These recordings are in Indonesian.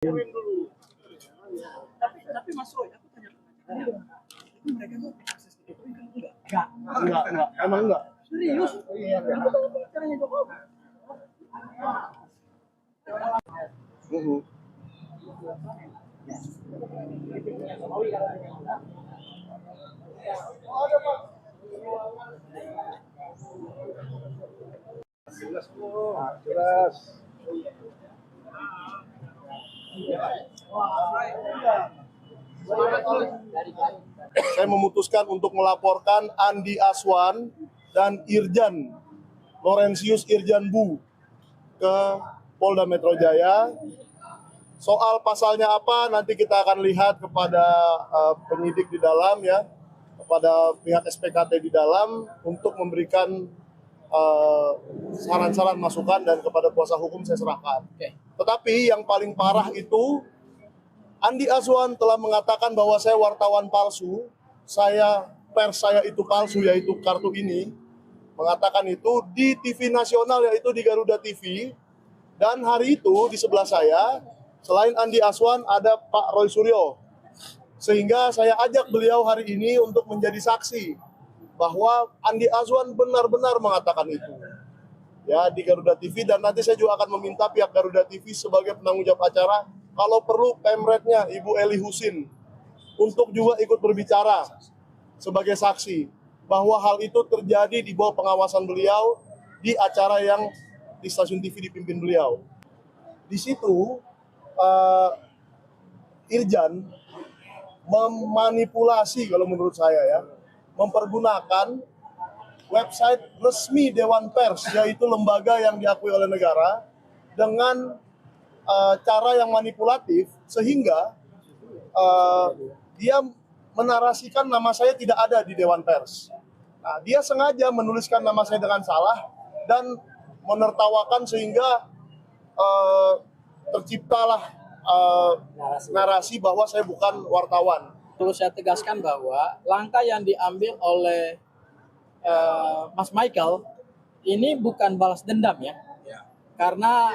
Tapi Mas Roy, aku tanya itu mereka tuh akses ke Jokowi kan enggak? Enggak, emang enggak. Serius? Iya. Aku tahu caranya Jokowi. Jelas. Saya memutuskan untuk melaporkan Andi Aswan dan Irjan Laurentius Irjan Bu ke Polda Metro Jaya. Soal pasalnya apa nanti kita akan lihat kepada penyidik di dalam ya, kepada pihak SPKT di dalam untuk memberikan saran-saran masukan dan kepada kuasa hukum saya serahkan. Tetapi yang paling parah itu Andi Azwan telah mengatakan bahwa saya wartawan palsu, pers saya itu palsu, yaitu kartu ini, mengatakan itu di TV nasional yaitu di Garuda TV, dan hari itu di sebelah saya selain Andi Azwan ada Pak Roy Suryo, sehingga saya ajak beliau hari ini untuk menjadi saksi bahwa Andi Azwan benar-benar mengatakan itu ya di Garuda TV, dan nanti saya juga akan meminta pihak Garuda TV sebagai penanggung jawab acara, kalau perlu pemretnya Ibu Eli Husin untuk juga ikut berbicara sebagai saksi bahwa hal itu terjadi di bawah pengawasan beliau di acara yang di stasiun TV dipimpin beliau. Di situ Irjan memanipulasi, kalau menurut saya ya, mempergunakan website resmi Dewan Pers, yaitu lembaga yang diakui oleh negara, dengan cara yang manipulatif, sehingga dia menarasikan nama saya tidak ada di Dewan Pers. Nah, dia sengaja menuliskan nama saya dengan salah dan menertawakan sehingga terciptalah narasi bahwa saya bukan wartawan. Perlu saya tegaskan bahwa langkah yang diambil oleh Mas Michael ini bukan balas dendam ya. Karena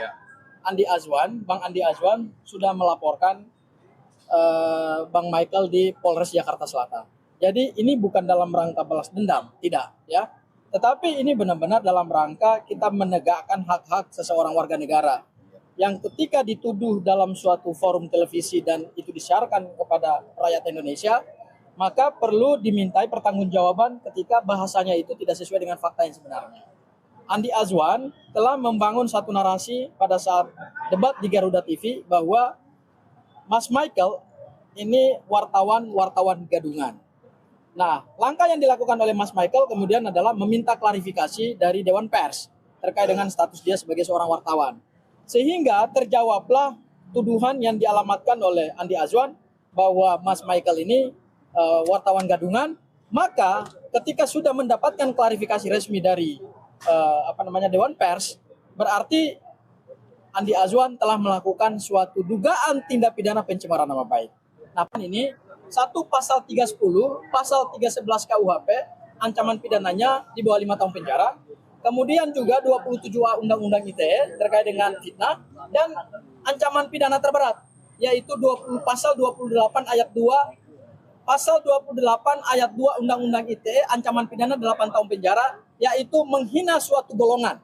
Bang Andi Azwan sudah melaporkan Bang Michael di Polres Jakarta Selatan. Jadi ini bukan dalam rangka balas dendam, tidak ya. Tetapi ini benar-benar dalam rangka kita menegakkan hak-hak seseorang warga negara yang ketika dituduh dalam suatu forum televisi dan itu disiarkan kepada rakyat Indonesia, maka perlu dimintai pertanggungjawaban ketika bahasanya itu tidak sesuai dengan fakta yang sebenarnya. Andi Azwan telah membangun satu narasi pada saat debat di Garuda TV bahwa Mas Michael ini wartawan gadungan. Nah, langkah yang dilakukan oleh Mas Michael kemudian adalah meminta klarifikasi dari Dewan Pers terkait dengan status dia sebagai seorang wartawan. Sehingga terjawablah tuduhan yang dialamatkan oleh Andi Azwan bahwa Mas Michael ini wartawan gadungan. Maka ketika sudah mendapatkan klarifikasi resmi dari Dewan Pers, berarti Andi Azwan telah melakukan suatu dugaan tindak pidana pencemaran nama baik. Nah, ini satu pasal 310, pasal 311 KUHP, ancaman pidananya di bawah 5 tahun penjara. Kemudian juga 27A Undang-Undang ITE terkait dengan fitnah, dan ancaman pidana terberat yaitu pasal 28 ayat 2, pasal 28 ayat 2 Undang-Undang ITE, ancaman pidana 8 tahun penjara, yaitu menghina suatu golongan.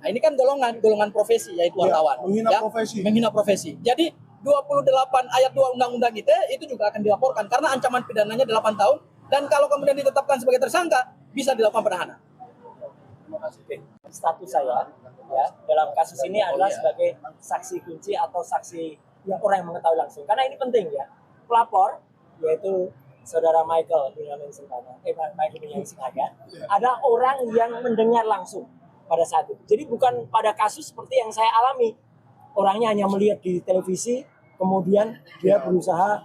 Nah, ini kan golongan profesi, yaitu wartawan. Menghina profesi. Jadi 28 ayat 2 Undang-Undang ITE itu juga akan dilaporkan karena ancaman pidananya 8 tahun, dan kalau kemudian ditetapkan sebagai tersangka bisa dilakukan penahanan. Terima kasih. Status saya ya dalam kasus ini adalah sebagai saksi kunci atau saksi yang orang yang mengetahui langsung. Karena ini penting ya. Pelapor yaitu Saudara Michael Benyamin Sengaja ada orang yang mendengar langsung pada saat itu. Jadi bukan pada kasus seperti yang saya alami. Orangnya hanya melihat di televisi, kemudian dia berusaha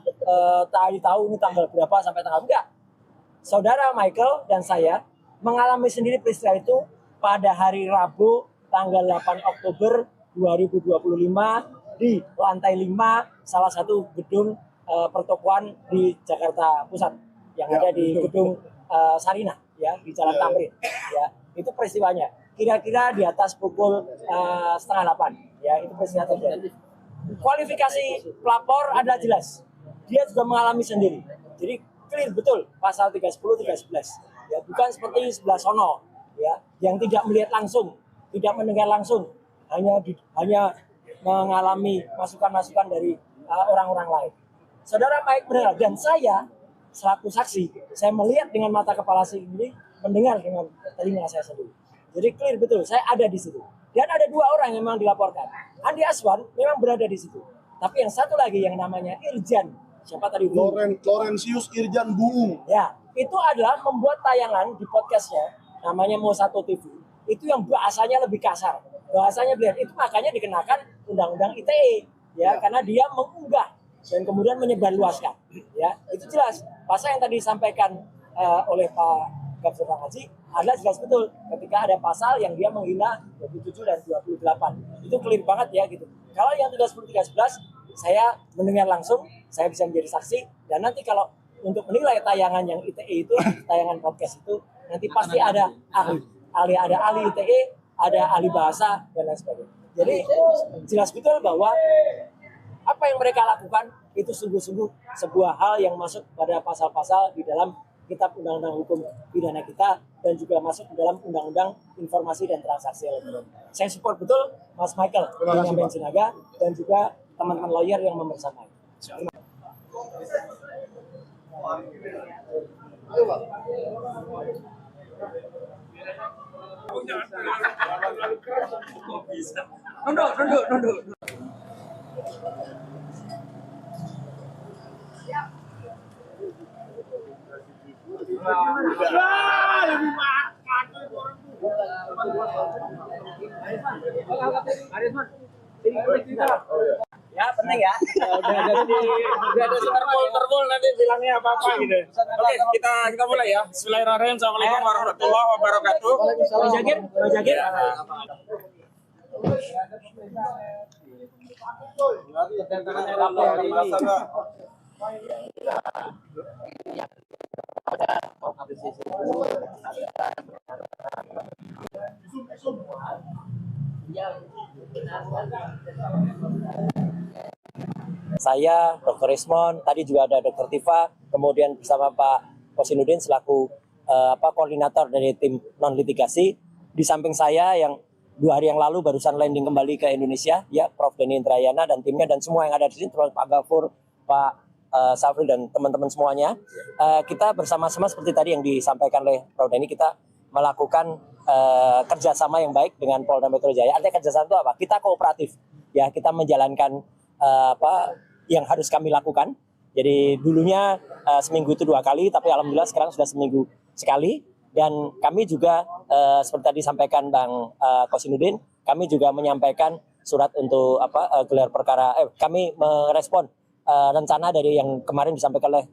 tahu ini tanggal berapa sampai tanggal enggak. Saudara Michael dan saya mengalami sendiri peristiwa itu pada hari Rabu tanggal 8 Oktober 2025 di lantai 5 salah satu gedung pertokoan di Jakarta Pusat yang ada di gedung Sarinah ya di Jalan Tamrin ya. Itu peristiwanya kira-kira di atas pukul 7:30 ya, itu peristiwa terjadi. kualifikasi pelapor adalah jelas. Dia juga mengalami sendiri. Jadi clear betul pasal 310 311. Ya, bukan seperti sebelah sono ya, yang tidak melihat langsung, tidak mendengar langsung, hanya mengalami masukan-masukan dari orang-orang lain. Saudara Mike benar, dan saya selaku saksi, saya melihat dengan mata kepala sendiri, mendengar dengan telinga saya sendiri. Jadi clear betul, saya ada di situ. Dan ada 2 orang yang memang dilaporkan. Andi Azwan memang berada di situ. Tapi yang satu lagi yang namanya Irjan, siapa tadi? Laurentius Irjan Buung. Ya, itu adalah membuat tayangan di podcastnya, namanya Mo1 TV. Itu yang bahasanya lebih kasar. Bahasanya biar itu makanya dikenakan Undang-Undang ITE. Ya, karena dia mengunggah dan kemudian menyebarluaskan. Ya, itu jelas. Pasal yang tadi disampaikan oleh Pak Gafur Haji adalah jelas betul ketika ada pasal yang dia menghina 27 dan 28. Itu clear banget ya gitu. Kalau yang 310 311 saya mendengar langsung, saya bisa menjadi saksi, dan nanti kalau untuk menilai tayangan yang ITE itu, tayangan podcast itu, nanti pasti ada ahli, ada ahli ITE, ada ahli bahasa dan lain sebagainya. Jadi jelas betul bahwa apa yang mereka lakukan itu sungguh-sungguh sebuah hal yang masuk pada pasal-pasal di dalam Kitab Undang-Undang Hukum Pidana kita dan juga masuk di dalam Undang-Undang Informasi dan Transaksi Elektronik. Saya support betul Mas Michael dengan Sinaga dan juga teman-teman lawyer yang membersamai. Nunduk. Ya penting ya. Udah ada terpol nanti bilangnya apa gitu. Oke, kita mulai ya. Bismillahirrahmanirrahim. Assalamualaikum warahmatullahi wabarakatuh. Pak Jagir. Saya, Dr. Rismon, tadi juga ada Dr. Tifa, kemudian bersama Pak Kosinudin selaku koordinator dari tim non-litigasi. Di samping saya yang 2 hari yang lalu barusan landing kembali ke Indonesia, ya Prof. Denny Indrayana dan timnya dan semua yang ada di sini, termasuk Pak Gafur, Pak Safri dan teman-teman semuanya. Kita bersama-sama seperti tadi yang disampaikan oleh Prof. Denny, kita melakukan kerjasama yang baik dengan Polda Metro Jaya. Artinya kerjasama itu apa? Kita kooperatif, ya kita menjalankan yang harus kami lakukan. Jadi dulunya seminggu itu 2 kali, tapi alhamdulillah sekarang sudah seminggu sekali. Dan kami juga seperti tadi disampaikan Bang Kosinudin, kami juga menyampaikan surat untuk gelar perkara. Kami merespon rencana dari yang kemarin disampaikan oleh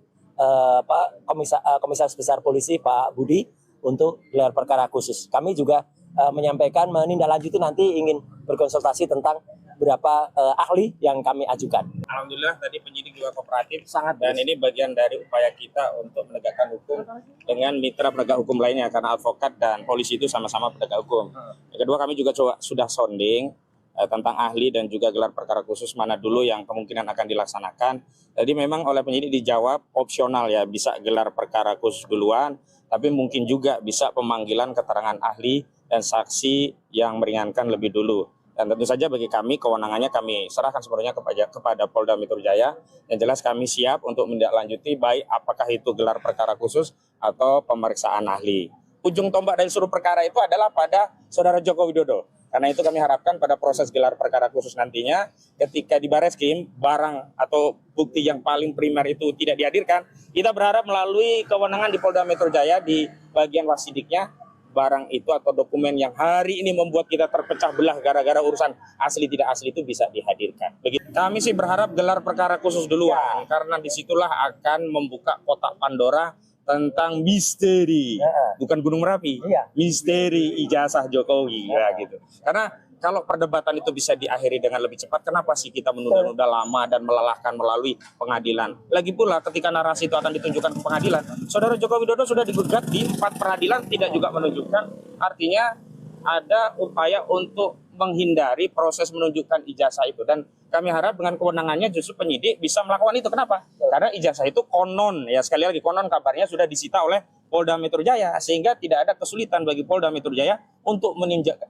Komisaris Besar Polisi Pak Budi untuk gelar perkara khusus. Kami juga menyampaikan menindaklanjuti nanti ingin berkonsultasi tentang beberapa ahli yang kami ajukan. Alhamdulillah tadi penyidik juga kooperatif sangat, dan ini bagian dari upaya kita untuk menegakkan hukum dengan mitra penegak hukum lainnya, karena advokat dan polisi itu sama-sama penegak hukum. Yang kedua, kami juga sudah sounding tentang ahli dan juga gelar perkara khusus mana dulu yang kemungkinan akan dilaksanakan. Jadi memang oleh penyidik dijawab opsional ya, bisa gelar perkara khusus duluan, tapi mungkin juga bisa pemanggilan keterangan ahli dan saksi yang meringankan lebih dulu. Dan tentu saja bagi kami kewenangannya kami serahkan sepenuhnya kepada Polda Metro Jaya. Yang jelas kami siap untuk menindaklanjuti baik apakah itu gelar perkara khusus atau pemeriksaan ahli. Ujung tombak dari seluruh perkara itu adalah pada Saudara Joko Widodo. Karena itu kami harapkan pada proses gelar perkara khusus nantinya ketika di Bareskrim barang atau bukti yang paling primer itu tidak dihadirkan, kita berharap melalui kewenangan di Polda Metro Jaya di bagian wasidiknya, barang itu atau dokumen yang hari ini membuat kita terpecah belah gara-gara urusan asli tidak asli itu bisa dihadirkan. Begitu. Kami sih berharap gelar perkara khusus duluan, karena disitulah akan membuka kotak Pandora tentang misteri, bukan Gunung Merapi, misteri ijazah Jokowi, ya gitu. Karena kalau perdebatan itu bisa diakhiri dengan lebih cepat, kenapa sih kita menunda-nunda lama dan melelahkan melalui pengadilan? Lagi pula ketika narasi itu akan ditunjukkan ke pengadilan, Saudara Joko Widodo sudah digugat di 4 peradilan, tidak juga menunjukkan, artinya ada upaya untuk menghindari proses menunjukkan ijazah itu. Dan kami harap dengan kewenangannya justru penyidik bisa melakukan itu. Kenapa? Karena ijazah itu konon, ya sekali lagi konon kabarnya sudah disita oleh Polda Metro Jaya, sehingga tidak ada kesulitan bagi Polda Metro Jaya untuk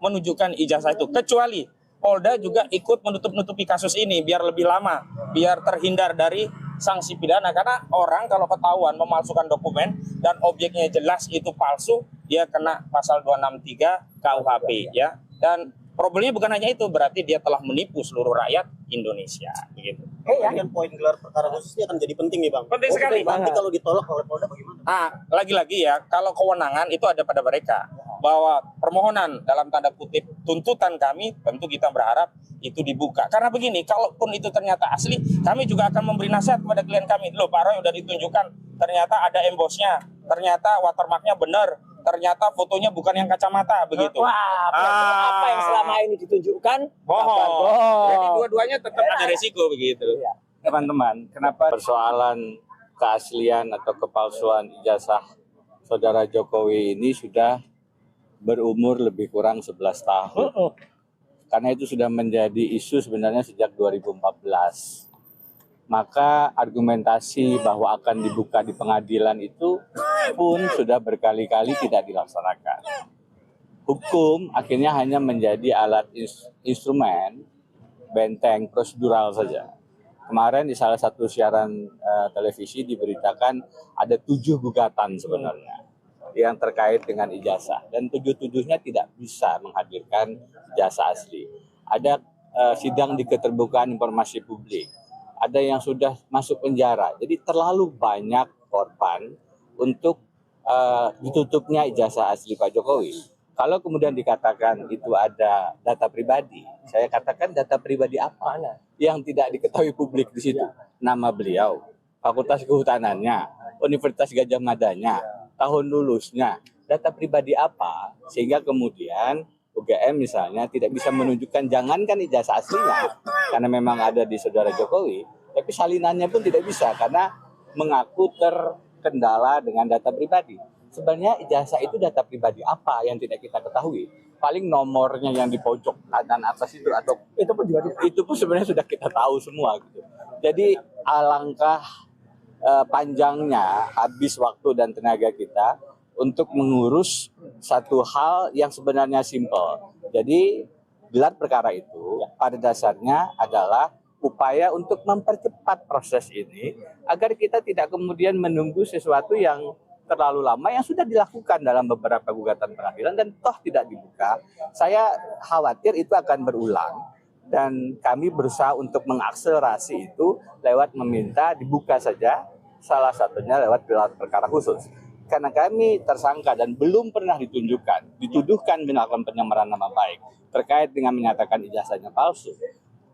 menunjukkan ijazah itu. Kecuali Polda juga ikut menutup-nutupi kasus ini biar lebih lama, biar terhindar dari sanksi pidana. Karena orang kalau ketahuan memalsukan dokumen dan objeknya jelas itu palsu, dia kena pasal 263 KUHP ya. Dan problemnya bukan hanya itu, berarti dia telah menipu seluruh rakyat Indonesia begitu. Kan poin gelar perkara khususnya akan jadi penting nih Bang. Penting sekali. Nanti kalau ditolak oleh Polda bagaimana? Lagi-lagi ya, kalau kewenangan itu ada pada mereka. Bahwa permohonan dalam tanda kutip tuntutan kami, tentu kita berharap itu dibuka. Karena begini, kalaupun itu ternyata asli, kami juga akan memberi nasihat kepada klien kami. Loh, Pak Roy udah ditunjukkan, ternyata ada embossnya, ternyata watermarknya benar, ternyata fotonya bukan yang kacamata, begitu. Wah, apa yang selama ini ditunjukkan Bohong. bohong. Jadi dua-duanya tetap ada resiko begitu. Teman-teman, kenapa persoalan keaslian atau kepalsuan ijazah saudara Jokowi ini sudah berumur lebih kurang 11 tahun. Karena itu sudah menjadi isu sebenarnya sejak 2014. Maka argumentasi bahwa akan dibuka di pengadilan itu pun sudah berkali-kali tidak dilaksanakan. Hukum akhirnya hanya menjadi alat instrumen benteng prosedural saja. Kemarin di salah satu siaran televisi diberitakan ada 7 gugatan sebenarnya yang terkait dengan ijazah, dan 7-7-nya tidak bisa menghadirkan ijazah asli. Ada sidang di keterbukaan informasi publik, ada yang sudah masuk penjara. Jadi terlalu banyak korban untuk ditutupnya ijazah asli Pak Jokowi. Kalau kemudian dikatakan itu ada data pribadi, saya katakan data pribadi apa yang tidak diketahui publik di situ? Nama beliau, fakultas kehutanannya, Universitas Gajah Madanya, tahun lulusnya, data pribadi apa, sehingga kemudian UGM misalnya tidak bisa menunjukkan, jangankan ijazah aslinya, karena memang ada di saudara Jokowi, tapi salinannya pun tidak bisa, karena mengaku terkendala dengan data pribadi. Sebenarnya ijazah itu data pribadi apa yang tidak kita ketahui? Paling nomornya yang di pojok kanan atas itu, atau itu pun sebenarnya sudah kita tahu semua gitu. Jadi alangkah panjangnya habis waktu dan tenaga kita untuk mengurus satu hal yang sebenarnya simpel. Jadi gelar perkara itu pada dasarnya adalah upaya untuk mempercepat proses ini agar kita tidak kemudian menunggu sesuatu yang terlalu lama yang sudah dilakukan dalam beberapa gugatan pengadilan dan toh tidak dibuka. Saya khawatir itu akan berulang dan kami berusaha untuk mengakselerasi itu lewat meminta dibuka saja, salah satunya lewat gelar perkara khusus. Karena kami tersangka dan belum pernah dituduhkan melakukan penyamaran nama baik terkait dengan menyatakan ijazahnya palsu.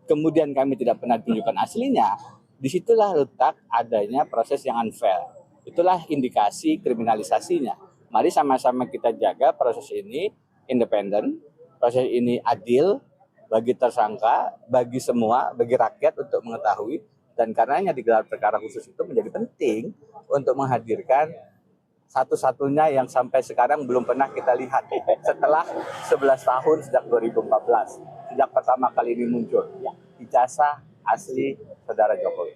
Kemudian kami tidak pernah ditunjukkan aslinya, disitulah letak adanya proses yang unfair. Itulah indikasi kriminalisasinya. Mari sama-sama kita jaga proses ini independen, proses ini adil bagi tersangka, bagi semua, bagi rakyat untuk mengetahui. Dan karenanya digelar perkara khusus itu menjadi penting untuk menghadirkan satu-satunya yang sampai sekarang belum pernah kita lihat setelah 11 tahun sejak 2014, sejak pertama kali ini muncul ijazah asli saudara Jokowi.